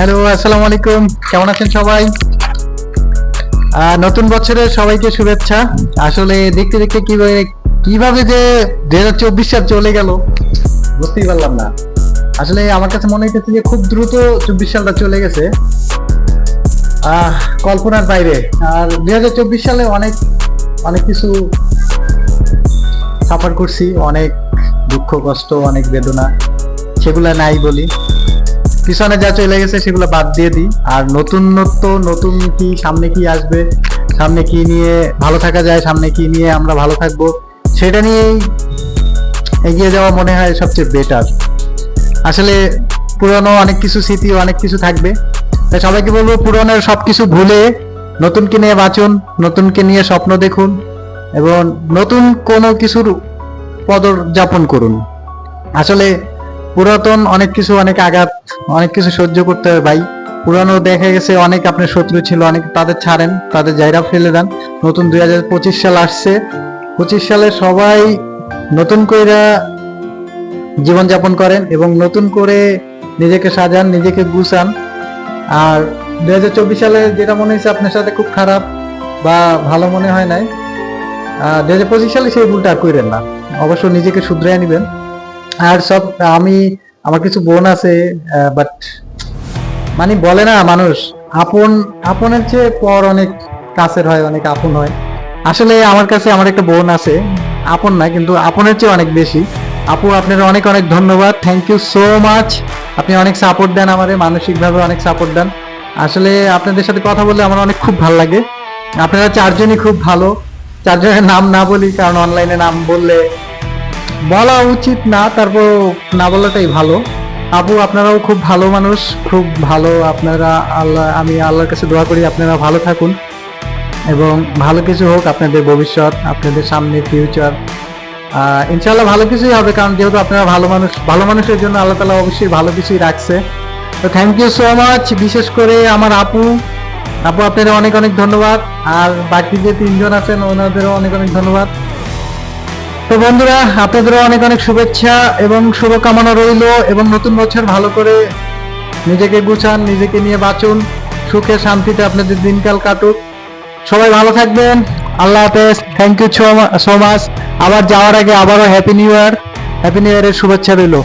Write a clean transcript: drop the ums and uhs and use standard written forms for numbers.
Hello, আসসালামু আলাইকুম। কেমন আছেন সবাই? নতুন বছরের সবাইকে শুভেচ্ছা। আসলে দেখতে দেখতে কিভাবে যে 2024 সাল চলে গেল বুঝতেই পারলাম না। আসলে আমার কাছে মনে হইতেছে যে খুব দ্রুত 24 সালটা চলে গেছে, কল্পনার বাইরে। আর 2024 সালে অনেক অনেক কিছু সাফার করছি, অনেক দুঃখ কষ্ট, অনেক বেদনা, সেগুলা নাই বলি। পিছনে যা চলে গেছে সেগুলো বাদ দিয়ে দিই। আর নতুন কি সামনে কি আসবে, সামনে কি নিয়ে ভালো থাকা যায়, সামনে কি নিয়ে আমরা ভালো থাকবো, সেটা নিয়েই এগিয়ে যাওয়া মনে হয় সবচেয়ে বেটার। আসলে পুরনো অনেক কিছু স্মৃতি, অনেক কিছু থাকবে, তাই সবাইকে বলবো পুরনোর সবকিছু ভুলে নতুনকে নিয়ে বাঁচুন, নতুনকে নিয়ে স্বপ্ন দেখুন এবং নতুন কোনো কিছুর পদযাপন করুন। আসলে পুরাতন অনেক কিছু, অনেক আঘাত, অনেক কিছু সহ্য করতে হবে ভাই। পুরানো দেখা গেছে অনেক আপনার শত্রু ছিল, অনেক তাদের ছাড়েন, তাদের জায়গা ফেলে দেন। নতুন 2025 সাল আসছে, 25 সালে সবাই নতুন করে জীবনযাপন করেন এবং নতুন করে নিজেকে সাজান, নিজেকে গুছান। আর 2024 সালে যেটা মনে হয়েছে আপনার সাথে খুব খারাপ বা ভালো মনে হয় নাই, 2025 সালে সেই ভুলটা আর করেন না। অবশ্য নিজেকে শুধরে নিবেন। আর সব আমার কিছু বোন আছে, বাট মানে বলে না মানুষ আপনের চেয়ে পর অনেক কাছের হয়, অনেক আপন হয়। আসলে আমার কাছে আমার একটা বোন আছে, আপন না কিন্তু আপনের চেয়ে অনেক বেশি। আপু, আপনার অনেক অনেক ধন্যবাদ, থ্যাংক ইউ সো মাচ। আপনি অনেক সাপোর্ট দেন আমাদের, মানসিকভাবে অনেক সাপোর্ট দেন। আসলে আপনাদের সাথে কথা বললে আমার অনেক খুব ভালো লাগে। আপনারা চারজনই খুব ভালো। চারজনের নাম না বলি, কারণ অনলাইনে নাম বললে বলা উচিত না, তারপর না বলাটাই ভালো। আপু, আপনারাও খুব ভালো মানুষ, খুব ভালো আপনারা। আমি আল্লাহর কাছে দোয়া করি আপনারা ভালো থাকুন এবং ভালো কিছু হোক আপনাদের ভবিষ্যৎ, আপনাদের সামনে ফিউচার। ইনশাআল্লাহ ভালো কিছুই হবে, কারণ যেহেতু আপনারা ভালো মানুষ, ভালো মানুষের জন্য আল্লাহ তাআলা অবশ্যই ভালো কিছুই রাখছে। তো থ্যাংক ইউ সো মাচ। বিশেষ করে আমার আপু, আপনাদের অনেক অনেক ধন্যবাদ। আর বাকি যে তিনজন আছেন ওনাদেরও অনেক অনেক ধন্যবাদ। তো বন্ধুরা, আপনাদেরও অনেক অনেক শুভেচ্ছা এবং শুভকামনা রইল। এবং নতুন বছর ভালো করে নিজেকে গুছান, নিজেকে নিয়ে বাঁচুন, সুখে শান্তিতে আপনাদের দিনকাল কাটুক। সবাই ভালো থাকবেন। আল্লাহ হাফেজ। Thank you so much. আবার যাওয়ার আগে আবারও happy new year, happy new ইয়ারের শুভেচ্ছা রইল।